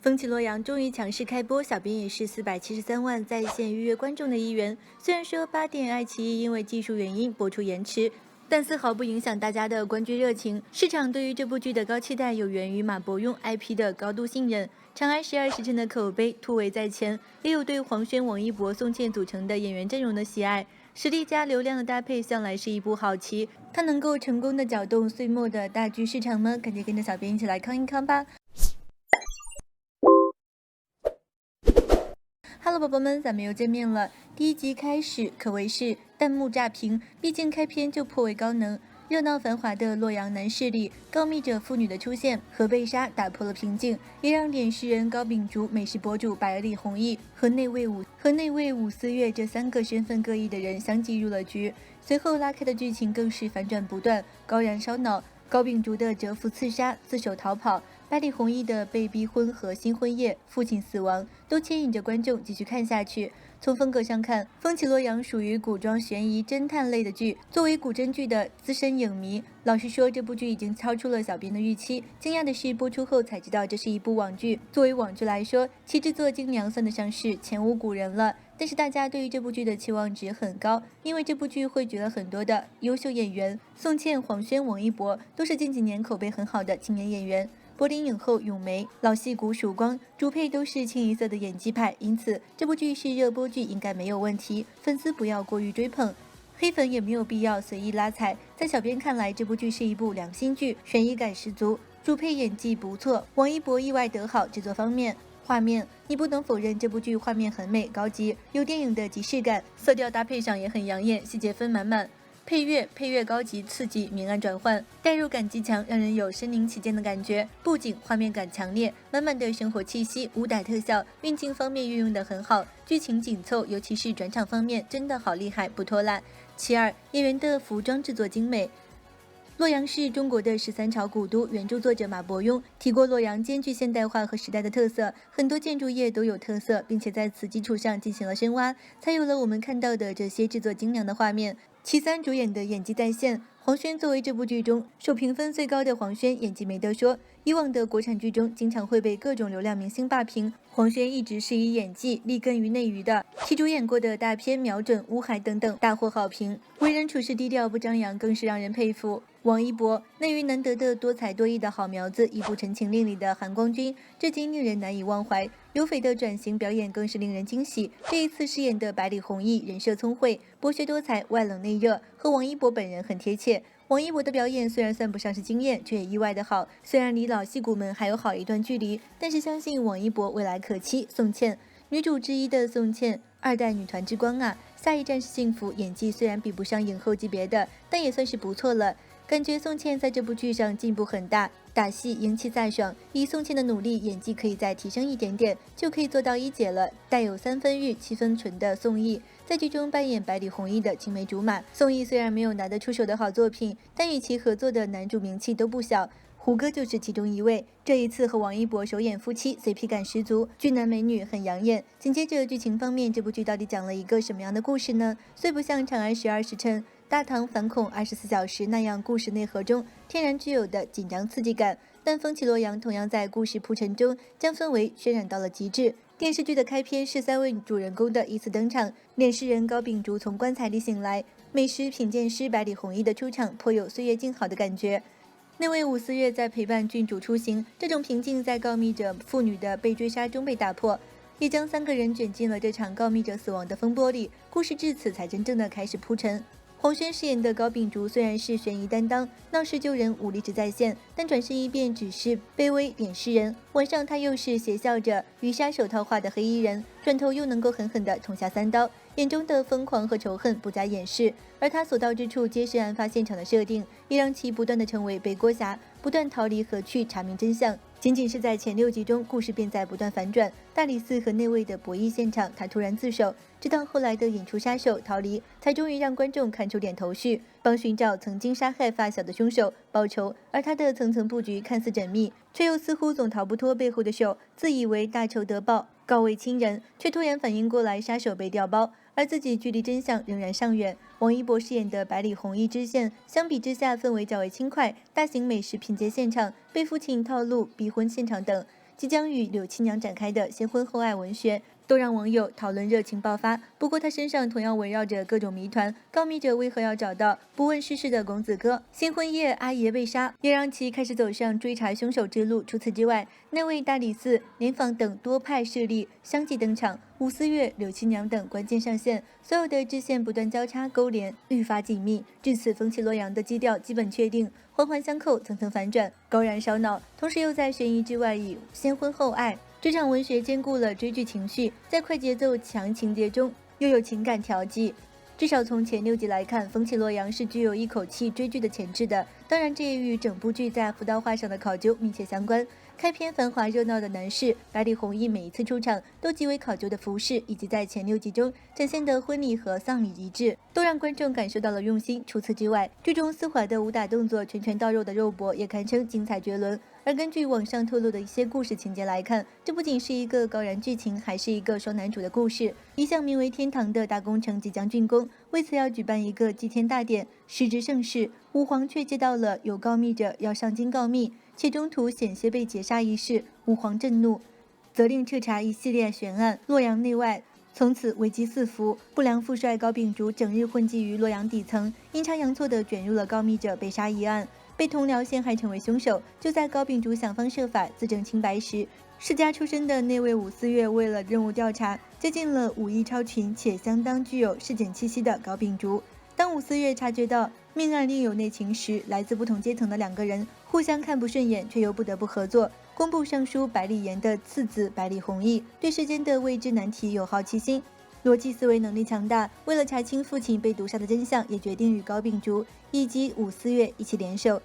风起洛阳终于强势开播，小编也是473万在线预约观众的一员。虽然说8点爱奇艺因为技术原因播出延迟，但丝毫不影响大家的观剧热情。市场对于这部剧的高期待，有源于马伯庸 IP 的高度信任，《长安12时辰》的口碑突围在前，也有对黄轩、王一博、宋茜组成的演员阵容的喜爱。实力加流量的搭配向来是一步好棋，它能够成功的搅动岁末的大剧市场吗？赶紧跟着小编一起来看一看吧。Hello， 宝宝们，咱们又见面了。第一集开始可谓是弹幕炸屏，毕竟开篇就颇为高能。热闹繁华的洛阳南市里，告密者妇女的出现和被杀打破了平静，也让脸诗人高秉烛、美食博主百里弘毅和内卫伍思月这3个身份各异的人相继入了局。随后拉开的剧情更是反转不断，高燃烧脑。高秉烛的蛰伏刺杀、自首逃跑，百里弘毅的被逼婚和新婚夜、父亲死亡，都牵引着观众继续看下去。从风格上看，《风起洛阳》属于古装悬疑侦探类的剧。作为古装剧的资深影迷，老实说，这部剧已经超出了小编的预期。惊讶的是，播出后才知道这是一部网剧。作为网剧来说，其制作精良算得上是前无古人了。但是大家对于这部剧的期望值很高，因为这部剧汇聚了很多的优秀演员，宋茜、黄轩、王一博都是近几年口碑很好的青年演员。柏林影后咏梅、老戏骨曙光，主配都是清一色的演技派，因此这部剧是热播剧应该没有问题，粉丝不要过于追捧，黑粉也没有必要随意拉踩。在小编看来，这部剧是一部良心剧，悬疑感十足，主配演技不错，王一博意外得好。制作方面，画面，你不能否认这部剧画面很美高级，有电影的即视感，色调搭配上也很养眼，细节分满满。配乐高级刺激，明暗转换，代入感极强，让人有身临其境的感觉。布景画面感强烈，满满的生活气息。武打特效运镜方面运用得很好，剧情紧凑，尤其是转场方面真的好厉害，不拖拉。其二，演员的服装制作精美。洛阳是中国的13朝古都，原著作者马伯庸提过，洛阳兼具现代化和时代的特色，很多建筑业都有特色，并且在此基础上进行了深挖，才有了我们看到的这些制作精良的画面。其三，主演的演技在线。黄轩作为这部剧中受评分最高的黄轩，演技没得说。以往的国产剧中经常会被各种流量明星霸屏，黄轩一直是以演技立根于内娱的，其主演过的大片《瞄准》《乌海》等等大获好评，为人处事低调不张扬，更是让人佩服。王一博，内娱难得的多才多艺的好苗子，一部《陈情令》里的韩光君，至今令人难以忘怀。刘斐的转型表演更是令人惊喜，这一次饰演的百里弘毅，人设聪慧，博学多才，外冷内热，和王一博本人很贴切。王一博的表演虽然算不上是惊艳，却也意外的好。虽然离老戏骨们还有好一段距离，但是相信王一博未来可期。宋茜，女主之一的宋茜，2代女团之光啊！下一站是幸福，演技虽然比不上影后级别的，但也算是不错了。感觉宋茜在这部剧上进步很大，打戏英气飒爽。以宋茜的努力，演技可以再提升一点点，就可以做到1姐了。带有3分玉7分纯的宋轶，在剧中扮演百里弘毅的青梅竹马。宋轶虽然没有拿得出手的好作品，但与其合作的男主名气都不小。胡歌就是其中一位，这一次和王一博首演夫妻，CP 感十足，俊男美女很养眼。紧接着剧情方面，这部剧到底讲了一个什么样的故事呢？虽不像《长安12时辰》大唐反恐24小时那样故事内核中天然具有的紧张刺激感，但风起洛阳同样在故事铺陈中将氛围渲染到了极致。电视剧的开篇是3位主人公的依次登场，脸诗人高秉烛从棺材里醒来，美食品鉴师百里弘毅的出场颇有岁月静好的感觉。内卫伍思月在陪伴郡主出行，这种平静在告密者妇女的被追杀中被打破，也将3个人卷进了这场告密者死亡的风波里。故事至此才真正的开始铺陈。黄轩饰演的高秉烛虽然是悬疑担当，闹事救人武力值在线，但转身一变只是卑微脸诗人。晚上他又是邪笑着与杀手套话的黑衣人，转头又能够狠狠地捅下3刀，眼中的疯狂和仇恨不加掩饰。而他所到之处皆是案发现场的设定，也让其不断地成为背锅侠，不断逃离和去查明真相。仅仅是在前6集中，故事便在不断反转。大理寺和内卫的博弈现场，他突然自首，直到后来的引出杀手逃离，才终于让观众看出点头绪，帮寻找曾经杀害发小的凶手报仇。而他的层层布局看似缜密，却又似乎总逃不脱背后的手，自以为大仇得报，告慰亲人，却突然反应过来杀手被调包，而自己距离真相仍然尚远。王一博饰演的百里弘毅支线，相比之下氛围较为轻快，大型美食品鉴现场、被父亲套路、逼婚现场等，即将与柳七娘展开的先婚后爱文学，都让网友讨论热情爆发。不过他身上同样围绕着各种谜团，告密者为何要找到不问世事的公子哥？新婚夜阿爷被杀，也让其开始走上追查凶手之路。除此之外，内卫、大理寺、联防等多派势力相继登场，武四月、柳七娘等关键上线，所有的支线不断交叉勾连，愈发紧密。至此，风起洛阳的基调基本确定，环环相扣，层层反转，高燃烧脑，同时又在悬疑之外以先婚后爱。这场文学兼顾了追剧情绪，在快节奏强情节中又有情感调剂。至少从前6集来看，风起洛阳是具有一口气追剧的潜质的。当然，这也与整部剧在辅导化上的考究密切相关。开篇繁华热闹的男士百里弘毅每一次出场都极为考究的服饰，以及在前6集中展现的婚礼和丧礼仪制，都让观众感受到了用心。除此之外，剧中丝滑的武打动作、拳拳到肉的肉搏也堪称精彩绝伦。而根据网上透露的一些故事情节来看，这不仅是一个高燃剧情，还是一个双男主的故事。一项名为天堂的大工程即将竣工，为此要举办一个祭天大典，时值盛世，武皇却接到了有告密者要上京告密，且中途险些被劫杀一事。武皇震怒，责令彻查一系列悬案，洛阳内外从此危机四伏。不良副帅高秉烛整日混迹于洛阳底层，阴差阳错地卷入了告密者被杀一案，被同僚陷害成为凶手。就在高秉烛想方设法自证清白时，世家出身的内卫武四月为了任务调查，接近了武艺超群且相当具有事件气息的高秉烛。当武四月察觉到命案另有内情时，来自不同阶层的2个人互相看不顺眼，却又不得不合作。工部尚书百里言的次子百里弘毅对世间的未知难题有好奇心，逻辑思维能力强大，为了查清父亲被毒杀的真相，也决定与高秉烛以及武四月一起联手。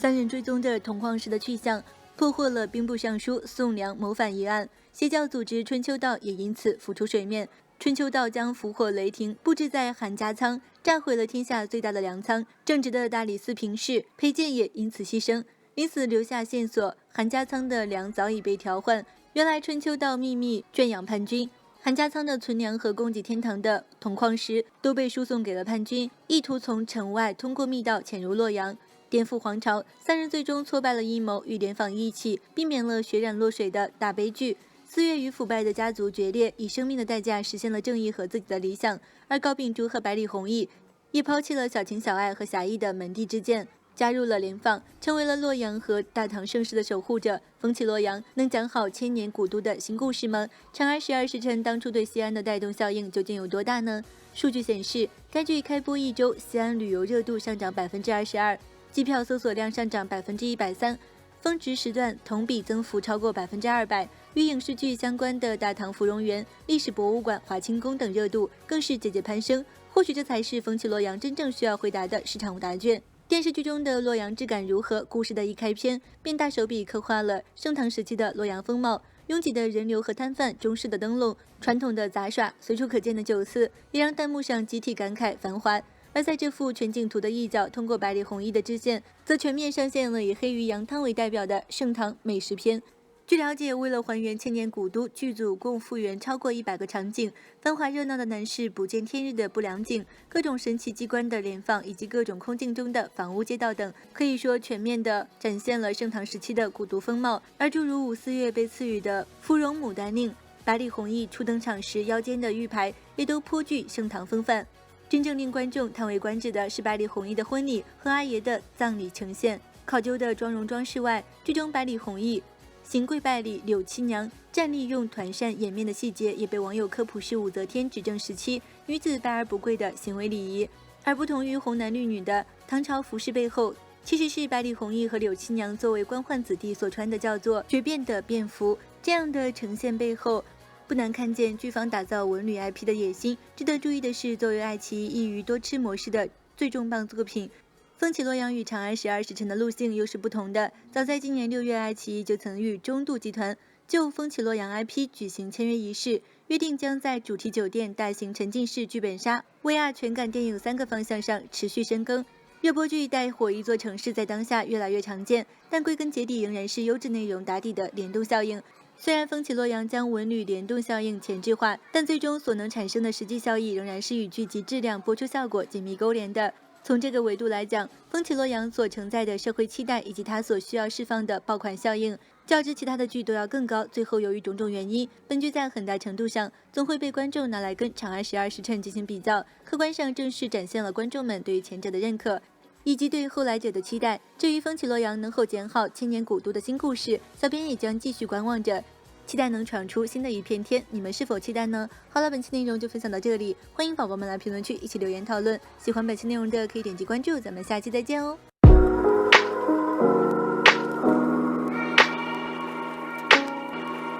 3人追踪着铜矿石的去向，破获了兵部尚书宋良谋反一案，邪教组织春秋道也因此浮出水面。春秋道将伏火雷霆布置在韩家仓，炸毁了天下最大的粮仓。正直的大理寺平氏裴健也因此牺牲，临死留下线索，韩家仓的粮早已被调换。原来春秋道秘密圈养叛军，韩家仓的存粮和供给天堂的铜矿石都被输送给了叛军，意图从城外通过密道潜入洛阳，颠覆皇朝。3人最终挫败了阴谋，与联防一起避免了血染洛水的大悲剧。4月与腐败的家族决裂，以生命的代价实现了正义和自己的理想。而高秉烛和百里弘毅也抛弃了小情小爱和侠义的门第之见，加入了联防，成为了洛阳和大唐盛世的守护者。风起洛阳能讲好千年古都的新故事吗？长安12时辰当初对西安的带动效应究竟有多大呢？数据显示，该剧开播1周，西安旅游热度上涨22%，机票搜索量上涨130%，峰值时段同比增幅超过200%。与影视剧相关的大唐芙蓉园、历史博物馆、华清宫等热度更是节节攀升。或许这才是风起洛阳真正需要回答的市场答卷。电视剧中的洛阳质感如何？故事的一开篇便大手笔刻画了盛唐时期的洛阳风貌，拥挤的人流和摊贩，中式的灯笼，传统的杂耍，随处可见的酒肆，也让弹幕上集体感慨繁华。而在这幅全景图的一角，通过百里弘毅的支线，则全面上线了以黑鱼羊汤为代表的盛唐美食篇。据了解，为了还原千年古都，剧组共复原超过100个场景，繁华热闹的南市不见天日的不良景，各种神奇机关的联放，以及各种空镜中的房屋街道等，可以说全面地展现了盛唐时期的古都风貌。而诸如武四月被赐予的芙蓉牡丹令，百里弘毅初登场时腰间的玉牌，也都颇具盛唐风范。真正令观众叹为观止的是百里弘毅的婚礼和阿爷的葬礼呈现。考究的妆容装饰外，剧中百里弘毅行跪拜礼柳七娘，站立用团扇掩面的细节，也被网友科普是武则天执政时期女子拜而不跪的行为礼仪。而不同于红男绿女的唐朝服饰背后，其实是百里弘毅和柳七娘作为官宦子弟所穿的叫做绝变的便服。这样的呈现背后，不难看见剧方打造文旅 IP 的野心。值得注意的是，作为爱奇艺一鱼多吃模式的最重磅作品，风起洛阳与长安12时辰的路线又是不同的。早在今年6月，爱奇艺就曾与中度集团就风起洛阳 IP 举行签约仪式，约定将在主题酒店、大型沉浸式剧本杀、VR 全感电影3个方向上持续深耕。热播剧带火一座城市在当下越来越常见，但归根结底仍然是优质内容打底的联动效应。虽然风起洛阳将文旅联动效应前置化，但最终所能产生的实际效益仍然是与剧集质量、播出效果紧密勾连的。从这个维度来讲，风起洛阳所承载的社会期待以及它所需要释放的爆款效应，较之其他的剧都要更高。最后由于种种原因，本剧在很大程度上总会被观众拿来跟《长安十二时辰》进行比较，客观上正是展现了观众们对于前者的认可，以及对后来者的期待。至于风起洛阳能否剪好千年古都的新故事，小编也将继续观望着，期待能闯出新的一片天。你们是否期待呢？好了，本期内容就分享到这里，欢迎宝宝们来评论区一起留言讨论。喜欢本期内容的可以点击关注，咱们下期再见哦。